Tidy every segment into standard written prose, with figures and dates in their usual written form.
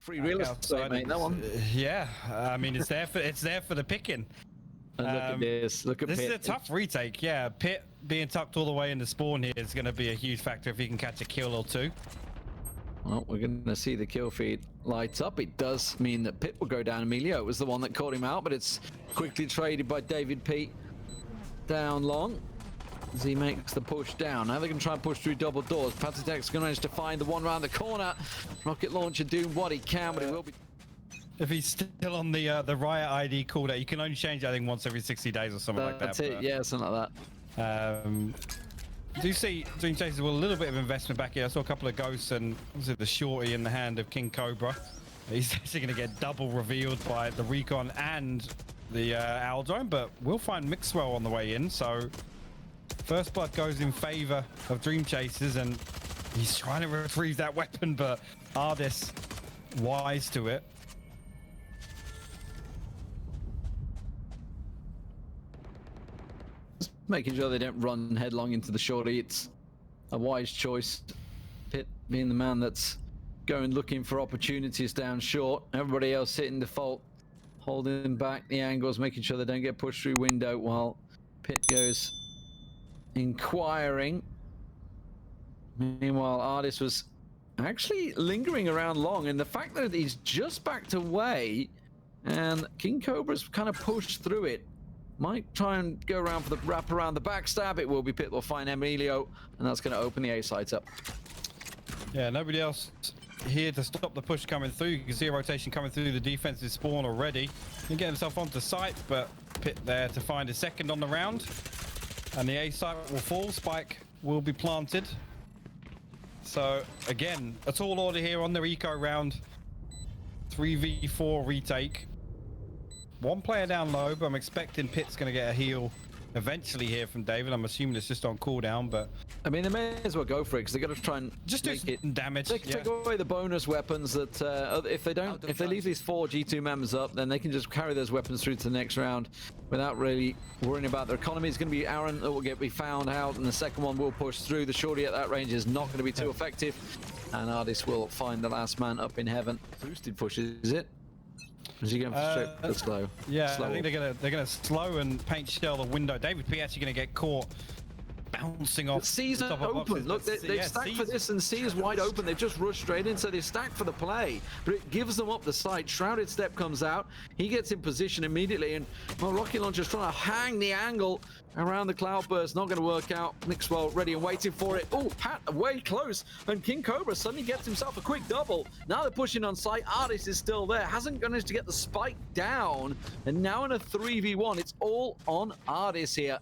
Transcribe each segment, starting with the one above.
Free real estate, mate, that one. Yeah, I mean it's there for the picking. And look at this. Look at this Pitt. is a tough retake. Yeah, Pitt being tucked all the way into spawn here is going to be a huge factor if he can catch a kill or two. Well, we're going to see the kill feed light up. It does mean that Pitt will go down. Emilio was the one that caught him out, but it's quickly traded by David P. Down long as he makes the push down. Now they're going to try and push through double doors. Patitek's going to manage to find the one around the corner. Rocket launcher doing what he can, but it will be... If he's still on the Riot ID cooldown, you can only change I think once every 60 days or something like that. That's it, yeah, something like that. Do you see Dream Chasers with a little bit of investment back here? I saw a couple of ghosts and was it the shorty in the hand of King Cobra. He's actually going to get double revealed by the recon and the owl drone, but we'll find Mixwell on the way in. So first blood goes in favor of Dream Chasers, and he's trying to retrieve that weapon, but Ardis wise to it. Making sure they don't run headlong into the shorty. It's a wise choice. Pitt being the man that's going looking for opportunities down short. Everybody else sitting default, holding back the angles, making sure they don't get pushed through window while Pitt goes inquiring. Meanwhile, Ardis was actually lingering around long, and the fact that he's just backed away and King Cobra's kind of pushed through it. Might try and go around for the wrap around the backstab. It will be Pitt will find Emilio, and that's going to open the A sites up. Yeah, nobody else here to stop the push coming through. You can see a rotation coming through the defensive spawn already. He get himself onto site, but Pitt there to find a second on the round. And the A site will fall. Spike will be planted. So again, a tall order here on the eco round. 3v4 retake. One player down low, but I'm expecting Pitt's going to get a heal eventually here from David. I'm assuming it's just on cooldown, but... I mean, they may as well go for it, because they're going to try and just do some damage. They can take away the bonus weapons that, if they leave these 4 G2 members up, then they can just carry those weapons through to the next round without really worrying about their economy. It's going to be Aaron that will be found out, and the second one will push through. The shorty at that range is not going to be too effective, and Ardis will find the last man up in heaven. Boosted push, is it? Is he going for straight slow? Yeah, slow. I think they're gonna slow and paint shell the window. David P actually gonna get caught bouncing off. C's are open. Look, they've stacked for this, and C is wide open. They've just rushed straight in, so they stacked for the play. But it gives them up the site. Shrouded Step comes out. He gets in position immediately, and well, Rocket Launcher's trying to hang the angle around the cloudburst. Not going to work out. Mixwell ready and waiting for it. Oh, Pat way close, and King Cobra suddenly gets himself a quick double. Now they're pushing on site. Ardis is still there. Hasn't managed to get the spike down, and now in a 3v1, it's all on Ardis here.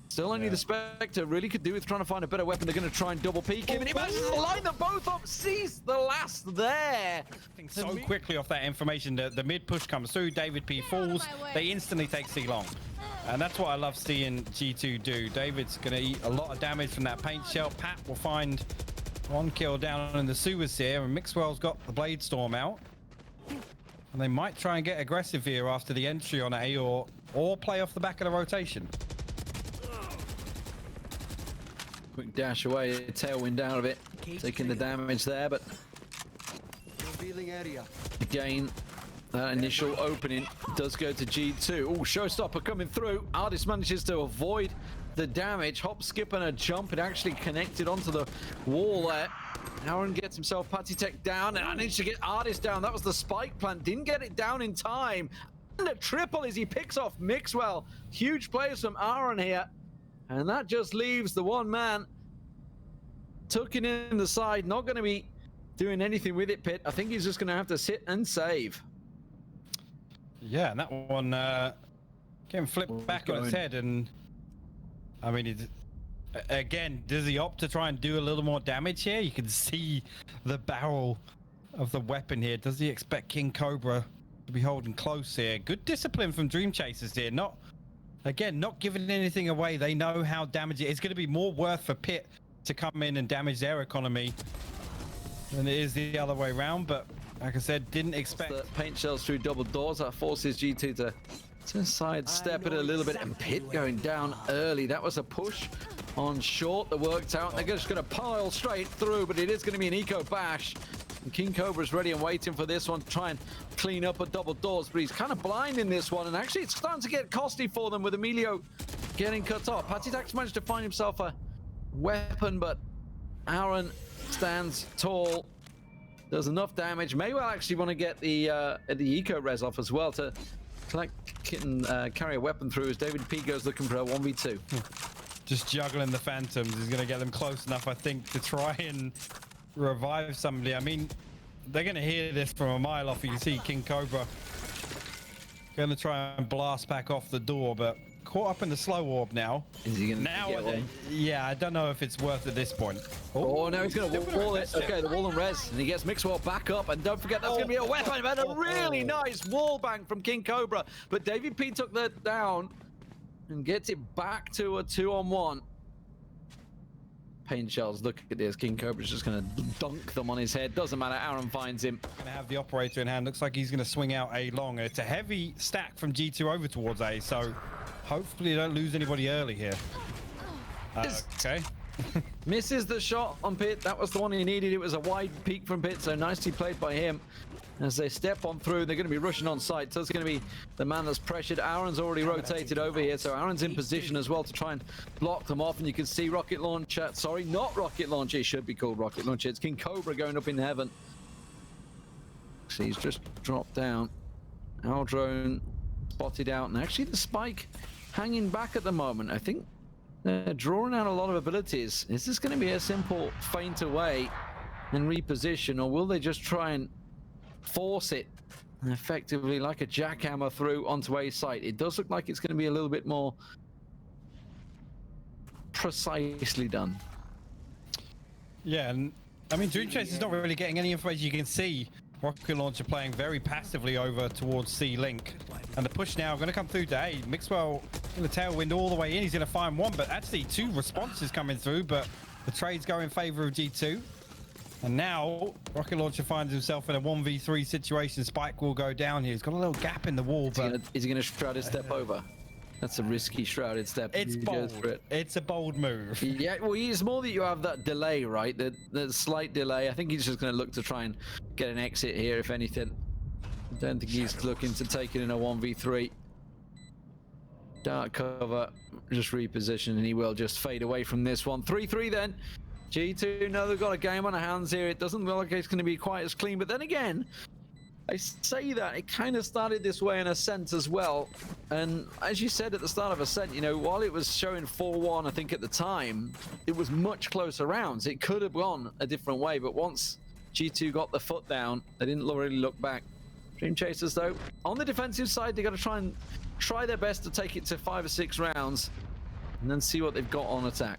Still only the Spectre really could do with trying to find a better weapon. They're going to try and double peek him, and he manages to line them both up. Sees the last there. So quickly off that information, the mid push comes through. David P falls. They instantly take C long. And that's what I love seeing G2 do. David's going to eat a lot of damage from that paint shell. Pat will find one kill down in the sewers here, and Mixwell's got the Blade Storm out. And they might try and get aggressive here after the entry on A, or play off the back of the rotation. Quick dash away, tailwind out of it, taking the damage there, but again, that initial opening does go to G2. Oh, Showstopper coming through. Ardis manages to avoid the damage. Hop, skip, and a jump. It actually connected onto the wall there. Aaron gets himself Patitek down, and managed to get Ardis down. That was the spike plant. Didn't get it down in time. And a triple as he picks off Mixwell. Huge plays from Aaron here. And that just leaves the one man tucking in the side, not going to be doing anything with it, Pitt. I think he's just going to have to sit and save. Yeah, and that one getting flipped back on its head. And I mean, again, does he opt to try and do a little more damage here? You can see the barrel of the weapon here. Does he expect King Cobra to be holding close here? Good discipline from Dream Chasers here. Not giving anything away. They know how damaging it's going to be more worth for Pitt to come in and damage their economy than it is the other way around. But like I said, didn't expect the paint shells through double doors. That forces G2 to sidestep it a little bit, and Pitt going down early. That was a push on short that worked out. They're just going to pile straight through, but it is going to be an eco bash. And King Cobra's ready and waiting for this one to try and clean up at double doors, but he's kind of blind in this one, and actually it's starting to get costly for them with Emilio getting cut off. Patitax managed to find himself a weapon, but Aaron stands tall, does enough damage. May well actually want to get the eco res off as well to collect and carry a weapon through as David P goes looking for a 1v2. Just juggling the phantoms is going to get them close enough, I think, to try and revive somebody. I mean, they're going to hear this from a mile off. You can see King Cobra going to try and blast back off the door, but caught up in the slow orb now. Is he going to get one? Yeah, I don't know if it's worth at this point. Oh, now he's going to wall it. Okay, the wall and res, and he gets Mixwell back up, and don't forget that's going to be a weapon, but a really nice wall bang from King Cobra. But David P took that down and gets it back to a 2-on-1. Pain shells, look at this. King Cobra's just going to dunk them on his head. Doesn't matter, Aaron finds him. Going to have the operator in hand. Looks like he's going to swing out A long. It's a heavy stack from G2 over towards A, so hopefully they don't lose anybody early here. Okay. Misses the shot on Pit. That was the one he needed. It was a wide peak from Pit, so nicely played by him. As they step on through, they're going to be rushing on site, so it's going to be the man that's pressured. Aaron's already rotated over here, so Aaron's in position as well to try and block them off, and you can see Rocket Launcher, sorry, not Rocket Launcher, it should be called Rocket Launcher, it's King Cobra going up in heaven. So he's just dropped down. Our drone spotted out, and actually the spike hanging back at the moment. I think they're drawing out a lot of abilities. Is this going to be a simple feint away and reposition, or will they just try and force it effectively like a jackhammer through onto A site? It does look like it's going to be a little bit more precisely done. Yeah, and I mean, Dream Chase is not really getting any information. You can see Rocket Launcher playing very passively over towards C Link, and the push now going to come through to A. Mixwell in the tailwind all the way in. He's going to find one, but actually two responses coming through, but the trades go in favor of G2. And now Rocket Launcher finds himself in a 1v3 situation. Spike will go down here. He's got a little gap in the wall, but is he going to shrouded step over? That's a risky shrouded step. It's bold. It's a bold move. Yeah, well, it's more that you have that delay, right? The slight delay. I think he's just going to look to try and get an exit here, if anything. I don't think he's looking to take it in a 1v3. Dark cover, just reposition, and he will just fade away from this one. 3-3 then. G2, no, they've got a game on their hands here. It doesn't look like it's going to be quite as clean, but then again, I say that it kind of started this way in Ascent as well. And as you said at the start of Ascent, you know, while it was showing 4-1, I think at the time, it was much closer rounds. It could have gone a different way, but once G2 got the foot down, they didn't really look back. Dream Chasers, though, on the defensive side, they got to try their best to take it to 5 or 6 rounds, and then see what they've got on attack.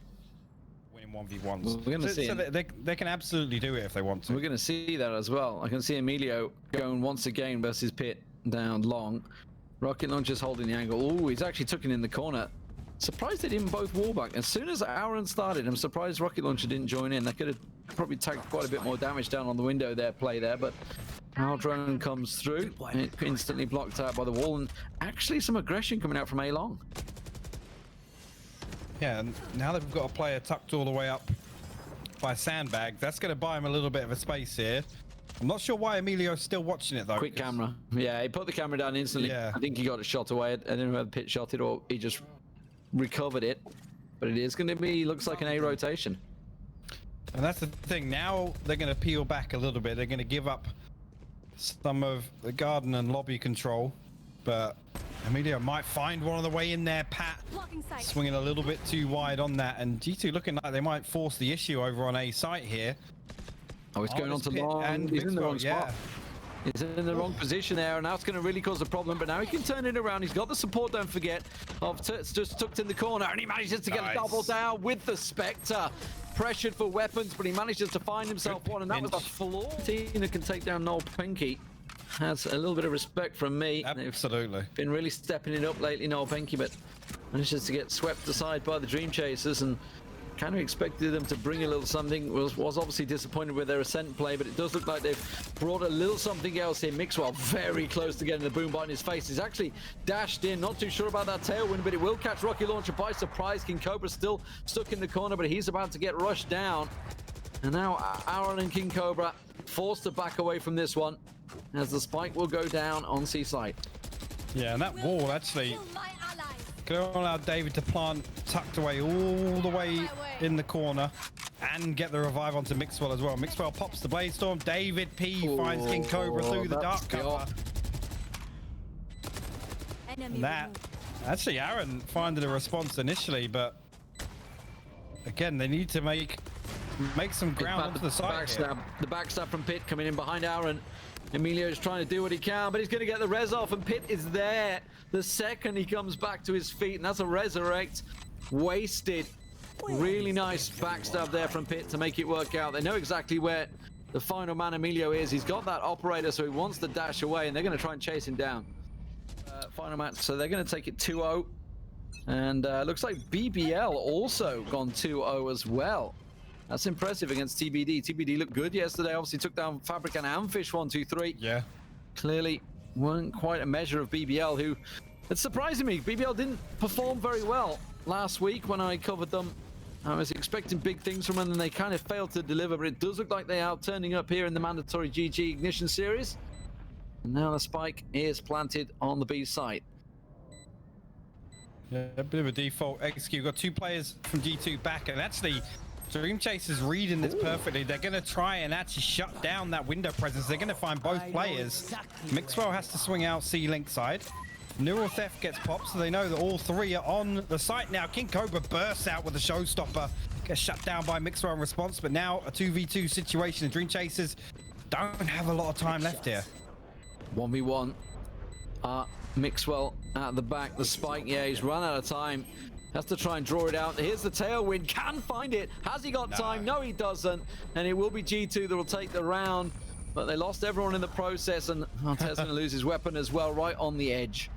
1v1s. We're going to see so they can absolutely do it if they want to. We're going to see that as well. I can see Emilio going once again versus Pit down long. Rocket Launcher's holding the angle. Oh, he's actually took it in the corner. Surprised they didn't both wall back. As soon as Aaron started, I'm surprised Rocket Launcher didn't join in. They could have probably tagged quite a bit more damage down on the window there, play there, but our drone comes through. It instantly blocked out by the wall, and actually some aggression coming out from A long. Yeah, and now they've got a player tucked all the way up by Sandbag. That's going to buy him a little bit of a space here. I'm not sure why Emilio's still watching it, though. Quick camera. Yeah, he put the camera down instantly. Yeah. I think he got a shot away. I don't know whether Pit shot it or he just recovered it. But it is going to be, looks like an A rotation. And that's the thing. Now they're going to peel back a little bit. They're going to give up some of the garden and lobby control. But Emilio might find one on the way in there. Pat swinging a little bit too wide on that, and G2 looking like they might force the issue over on A site here. Oh, it's going on to long, and he's in the wrong spot. He's in the wrong position there, and now it's going to really cause a problem, but now he can turn it around. He's got the support, don't forget, of just tucked in the corner, and he manages to get a double down with the Spectre. Pressured for weapons, but he manages to find himself one, and that was a flaw. Tina can take down Noel Penke. Has a little bit of respect from me. Absolutely. They've been really stepping it up lately, Noel Penke, but manages to get swept aside by the Dream Chasers, and kind of expected them to bring a little something. Was obviously disappointed with their Ascent play, but it does look like they've brought a little something else here. Mixwell very close to getting the boom bite in his face. He's actually dashed in, not too sure about that tailwind, but it will catch Rocket Launcher by surprise. King Cobra still stuck in the corner, but he's about to get rushed down. And now Aaron and King Cobra forced to back away from this one, as the spike will go down on C site. Yeah, and that wall actually could allow David to plant tucked away all the way in the corner and get the revive onto Mixwell as well. Mixwell pops the Blade Storm. David P finds King Cobra through the dark cover. And that actually Aaron finding a response initially, but again they need to make some ground onto the side. The backstab from Pitt coming in behind Aaron. Emilio is trying to do what he can, but he's going to get the res off, and Pitt is there the second he comes back to his feet, and that's a resurrect. Wasted. Really nice backstab there from Pitt to make it work out. They know exactly where the final man Emilio is. He's got that operator, so he wants to dash away, and they're going to try and chase him down. Final match, so they're going to take it 2-0. And looks like BBL also gone 2-0 as well. That's impressive against TBD. TBD looked good yesterday. Obviously took down Fabric and Amfish 1-2-3. Yeah. Clearly weren't quite a measure of BBL, who, it's surprising me, BBL didn't perform very well last week when I covered them. I was expecting big things from them, and they kind of failed to deliver, but it does look like they are turning up here in the mandatory GG Ignition series. And now the spike is planted on the B site. Yeah, a bit of a default execute. Got two players from G2 back, and actually Dream Chasers reading this perfectly. They're going to try and actually shut down that window presence. They're going to find both players. Mixwell has to swing out C-Link side. Neural Theft gets popped, so they know that all three are on the site now. King Cobra bursts out with a showstopper. Gets shut down by Mixwell in response, but now a 2v2 situation. The Dream Chasers don't have a lot of time left here. 1v1. Mixwell at the back. The spike, yeah, he's run out of time. Has to try and draw it out. Here's the tailwind. Can find it. Has he got time? No, he doesn't. And it will be G2 that will take the round. But they lost everyone in the process, and Montez going to lose his weapon as well, right on the edge.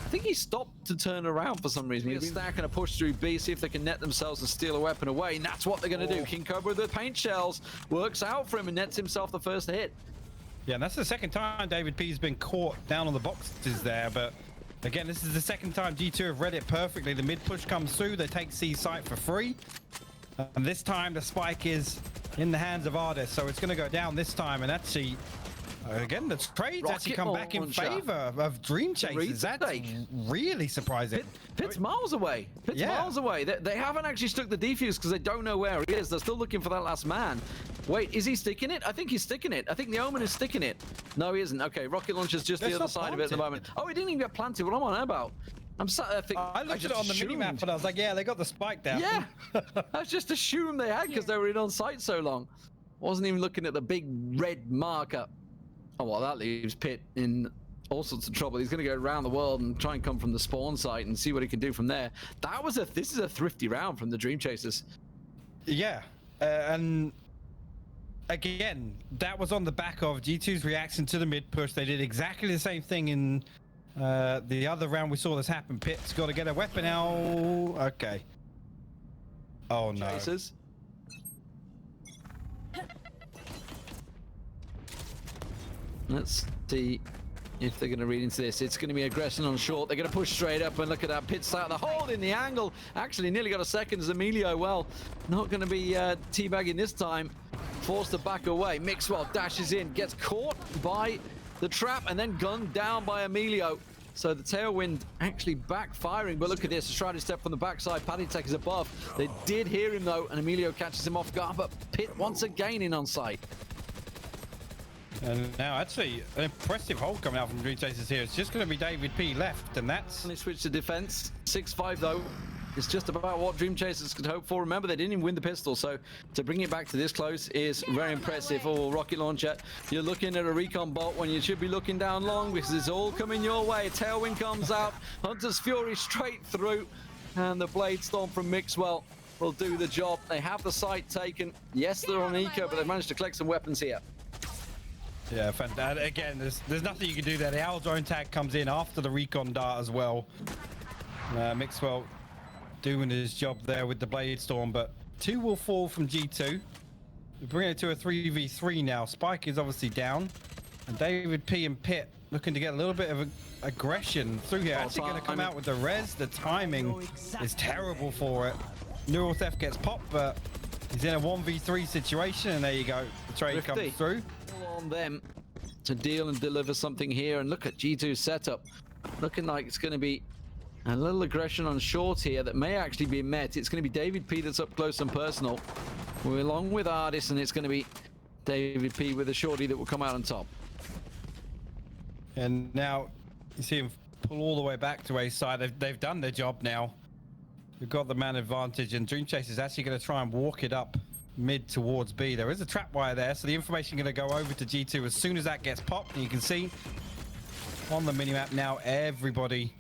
I think he stopped to turn around for some reason. He's stacking a push through B, see if they can net themselves and steal a weapon away. And that's what they're going to do. King Cobra with the paint shells works out for him and nets himself the first hit. Yeah, and that's the second time David P's been caught down on the boxes there, but again, this is the second time G2 have read it perfectly. The mid push comes through, they take C site for free. And this time the spike is in the hands of Ardis, so it's going to go down this time. And actually, again, the trades actually come back in favor of Dream Chasers. That's really surprising. Pitt's miles away. Pitt's miles away. They haven't actually stuck the defuse because they don't know where he is. They're still looking for that last man. Wait, is he sticking it? I think he's sticking it. I think the Omen is sticking it. No, he isn't. Okay, rocket launcher's just the other side of it at the moment. Oh, he didn't even get planted. What am I on about? I'm sat there thinking. I looked at it on the mini-map and I was like, yeah, they got the spike down. Yeah, I just assumed they had because they were in on site so long. Wasn't even looking at the big red marker. Oh, well, that leaves Pitt in all sorts of trouble. He's going to go around the world and try and come from the spawn site and see what he can do from there. This is a thrifty round from the Dream Chasers. Yeah, and again, that was on the back of G2's reaction to the mid push. They did exactly the same thing in the other round we saw this happen. Pitt's got to get a weapon now. Okay. Oh no. Chasers. Let's see if they're going to read into this. It's going to be aggression on short. They're going to push straight up, and look at that. Pitt's out the hold in the angle. Actually, nearly got a second as Emilio. Well, not going to be teabagging this time. Forced to back away. Mixwell dashes in, gets caught by the trap, and then gunned down by Emilio. So the tailwind actually backfiring, but look at this, a shrouded step from the backside. Paddy Tech is above. They did hear him though, and Emilio catches him off guard, but Pitt once again in on site. And now actually an impressive hold coming out from Dream Chasers here. It's just going to be David P left, and that's... They switched to defense. 6-5 though. It's just about what Dream Chasers could hope for. Remember, they didn't even win the pistol, so to bring it back to this close is very impressive. Oh, rocket launcher. You're looking at a recon bot when you should be looking down long because it's all coming your way. Tailwind comes out. Hunter's Fury straight through. And the Blade Storm from Mixwell will do the job. They have the site taken. Yes, they're on eco, but they've managed to collect some weapons here. Yeah, fantastic. Again, there's nothing you can do there. The Owl Drone tag comes in after the recon dart as well. Mixwell doing his job there with the Blade Storm, but 2 will fall from G2. We're bringing it to a 3v3 now. Spike is obviously down, and David P and Pitt looking to get a little bit of aggression through here. Actually going to come out with the res. The timing is terrible for it. Neural Theft gets popped, but He's in a 1v3 situation, and there you go. The trade Thrifty. comes through. All on them to deal and deliver something here. And look at G2's setup. Looking like it's going to be a little aggression on short here that may actually be met. It's going to be David P that's up close and personal. We're along with Ardis, and it's going to be David P with a shorty that will come out on top. And now you see him pull all the way back to A side. They've done their job now. We've got the man advantage, and Dream Chase is actually going to try and walk it up mid towards B. There is a trap wire there, so the information going to go over to G2 as soon as that gets popped. And you can see on the minimap now everybody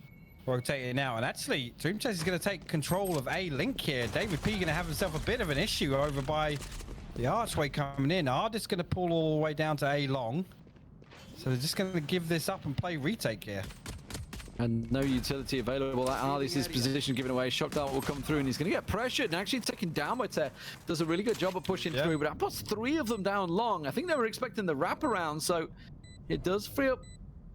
rotating out, and actually Dream Chase is going to take control of A link here. David P going to have himself a bit of an issue over by the archway coming in. Ardis going to pull all the way down to A long, so they're just going to give this up and play retake here. And no utility available. That Ardis' position given away. Shock Dart will come through, and he's going to get pressured and actually taken down by Te. Does a really good job of pushing through, but that puts 3 of them down long. I think they were expecting the wraparound, so it does free up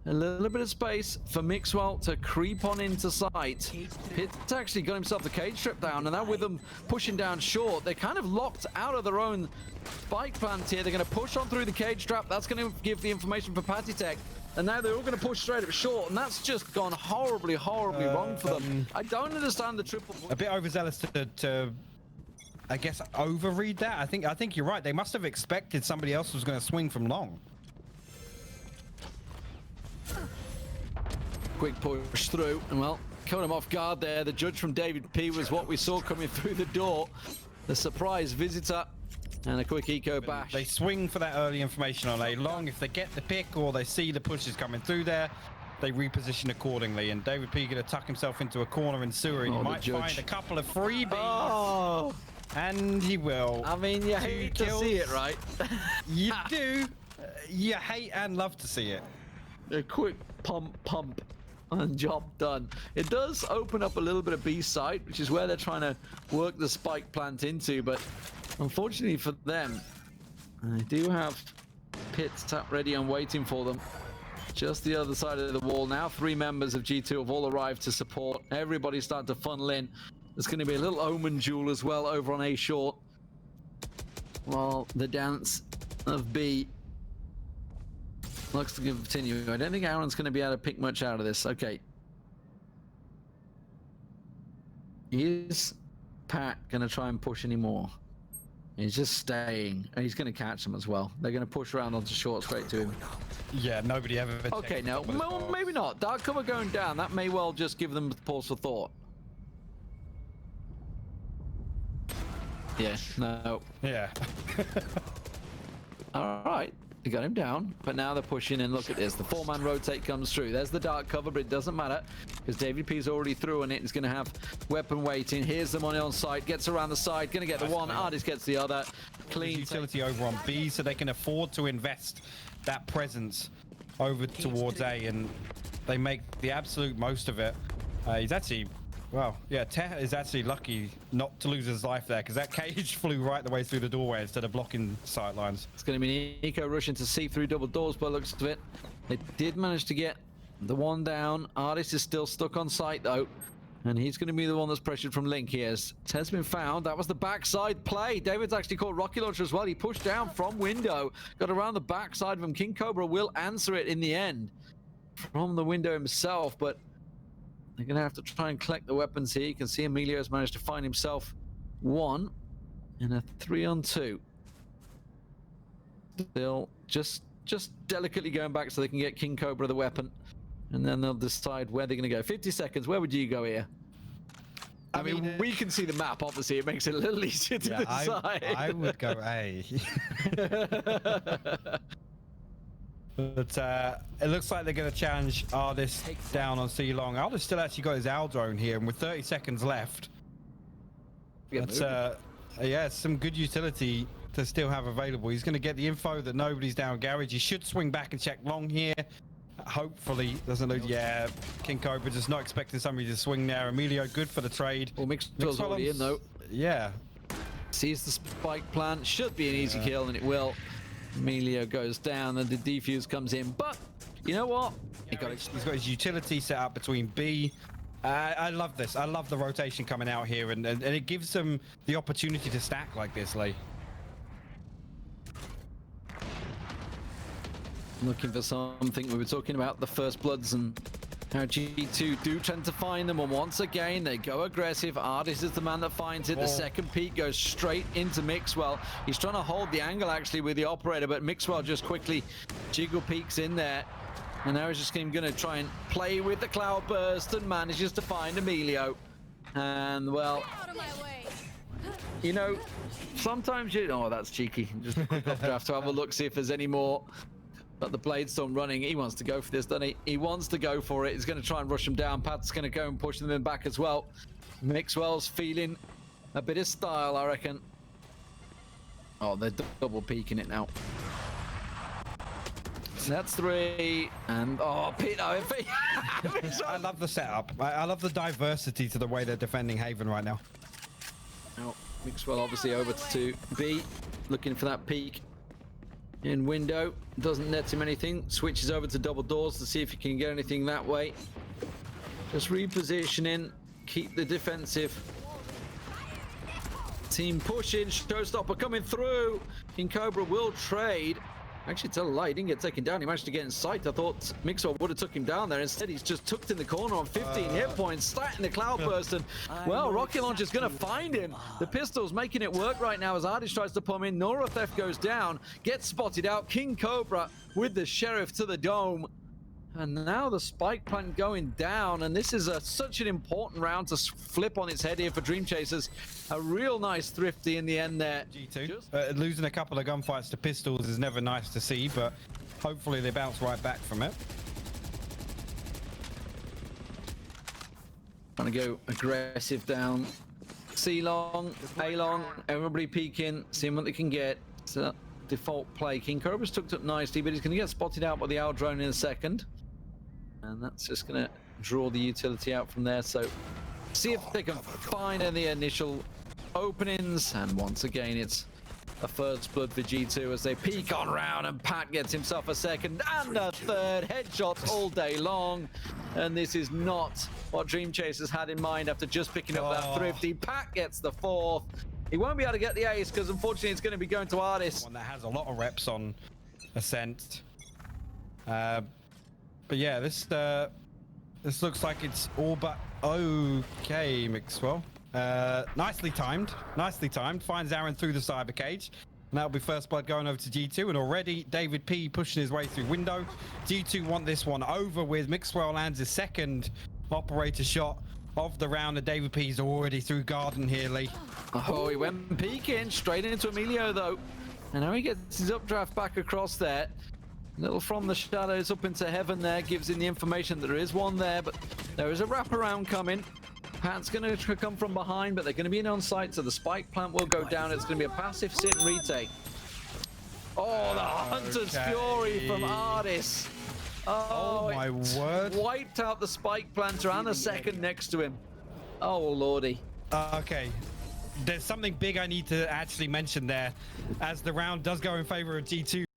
a little bit of space for Mixwell to creep on into sight. Pitt's actually got himself the cage strip down, and now with them pushing down short, they're kind of locked out of their own spike plant here. They're going to push on through the cage trap. That's going to give the information for Patty Tech. And now they're all going to push straight up short, and that's just gone horribly, horribly wrong for them. I don't understand the triple. A bit overzealous to I guess, overread that. I think you're right. They must have expected somebody else was going to swing from long. Quick push through, and well, caught him off guard there. The judge from David P was what we saw coming through the door. The surprise visitor, and a quick eco bash. They swing for that early information on A long. If they get the pick or they see the pushes coming through there, they reposition accordingly. And David P going to tuck himself into a corner in sewer, and he might find a couple of freebies. Oh! And he will. I mean, you hate to see it, right? You do. You hate and love to see it. A quick pump, and job done. It does open up a little bit of B site, which is where they're trying to work the spike plant into, but unfortunately for them, they do have Pits tap ready and waiting for them. Just the other side of the wall. Now 3 members of G2 have all arrived to support. Everybody's starting to funnel in. There's going to be a little Omen duel as well over on A short, while the dance of B looks to continue. I don't think Aaron's going to be able to pick much out of this. Okay. Is Pat going to try and push any more? He's just staying, and he's going to catch them as well. They're going to push around onto short straight to him. Yeah, nobody ever. Okay, now, well, maybe not. Dark cover going down. That may well just give them pause for thought. Yeah, no. Yeah. All right. They got him down, but now they're pushing in. Look at this. The 4-man rotate comes through. There's the dark cover, but it doesn't matter because David P's already through on it. He's going to have weapon waiting. Here's the money on site. Gets around the side. Going to get the one. Ardis gets the other. Clean utility over on B, so they can afford to invest that presence over towards A, and they make the absolute most of it. He's actually, well, yeah, Teh is actually lucky not to lose his life there because that cage flew right the way through the doorway instead of blocking sight lines. It's going to be Nico rushing to see through double doors by the looks of it. They did manage to get the one down. Ardis is still stuck on site though, and he's going to be the one that's pressured from Link here. Teh's been found. That was the backside play. David's actually caught rocket launcher as well. He pushed down from window, got around the backside of him. King Cobra will answer it in the end from the window himself, but they're going to have to try and collect the weapons here. You can see Emilio's managed to find himself one in a 3-on-2. Still just delicately going back so they can get King Cobra the weapon, and then they'll decide where they're going to go. 50 seconds. Where would you go here? I mean, we can see the map, obviously. It makes it a little easier to decide. I would go A. But it looks like they're going to challenge Ardis down on C long. Ardis still actually got his owl drone here, and with 30 seconds left, that's yeah, some good utility to still have available. He's going to get the info that nobody's down garage. He should swing back and check long here. Hopefully doesn't lose. Yeah, King Cobra just not expecting somebody to swing there. Emilio good for the trade. Well, Mixwell's already in though. Yeah. Sees the spike plant. Should be an easy kill, and it will. Emilio goes down and the defuse comes in, but you know what? He's got his utility set up between B I love this. I love the rotation coming out here, and it gives them the opportunity to stack like this, Lee. Looking for something. We were talking about the first bloods and how G2 do tend to find them, and once again they go aggressive. Artis is the man that finds it. The second peek goes straight into Mixwell. He's trying to hold the angle actually with the operator, but Mixwell just quickly jiggle peeks in there. And now he's just going to try and play with the cloud burst and manages to find Emilio. And well, you know, sometimes you, oh, that's cheeky. Just a quick updraft to have a look, see if there's any more. But the Bladestorm running, he wants to go for this, doesn't he? He wants to go for it. He's going to try and rush them down. Pat's going to go and push them in back as well. Mixwell's feeling a bit of style, I reckon. Oh, they're double peeking it now. That's 3, and oh, Pete, I love the setup. I love the diversity to the way they're defending Haven right now. Now, Mixwell obviously over to B, looking for that peek in window. Doesn't net him anything. Switches over to double doors to see if he can get anything that way. Just repositioning, keep the defensive team pushing. Showstopper coming through. King Cobra will trade. Actually, tell a lie, he didn't get taken down. He managed to get in sight. I thought Mixwell would have took him down there. Instead, he's just tucked in the corner on 15 hit points, starting the cloud burst. And, well, Rocket Launcher's going to find him. The pistol's making it work right now as Artis tries to pull him in. Nora Theft goes down, gets spotted out. King Cobra with the Sheriff to the dome. And now the spike plant going down, and this is such an important round to flip on its head here for Dream Chasers. A real nice thrifty in the end there. G2 losing a couple of gunfights to pistols is never nice to see, but hopefully they bounce right back from it. Trying to go aggressive down. C long, A long, everybody peeking, seeing what they can get. It's a default play. King Cobra's tucked up nicely, but he's going to get spotted out by the owl drone in a second. And that's just going to draw the utility out from there. So see if they can find any initial openings. And once again, it's a first blood for G2 as they peek on round, and Pat gets himself a second and a third. Headshots all day long. And this is not what Dream Chasers had in mind after just picking up that thrifty. Pat gets the 4th. He won't be able to get the ace because unfortunately it's going to be going to Artis. One that has a lot of reps on Ascent. But yeah, this looks like it's all but okay, Mixwell. Nicely timed. Finds Aaron through the cyber cage. And that'll be first blood going over to G2. And already David P pushing his way through window. G2 want this one over with. Mixwell lands his second operator shot of the round, and David P's already through garden here, Lee. Oh, he went peeking straight into Emilio though. And now he gets his updraft back across there. Little from the shadows up into heaven there, gives him the information that there is one there, but there is a wraparound coming. Pat's going to come from behind, but they're going to be in on site, so the spike plant will go down. It's going to be a passive sit and retake. Oh, the Hunter's Fury from Artis. Oh, my word. Wiped out the spike planter and the second next to him. Oh, lordy. Okay. There's something big I need to actually mention there, as the round does go in favor of G2.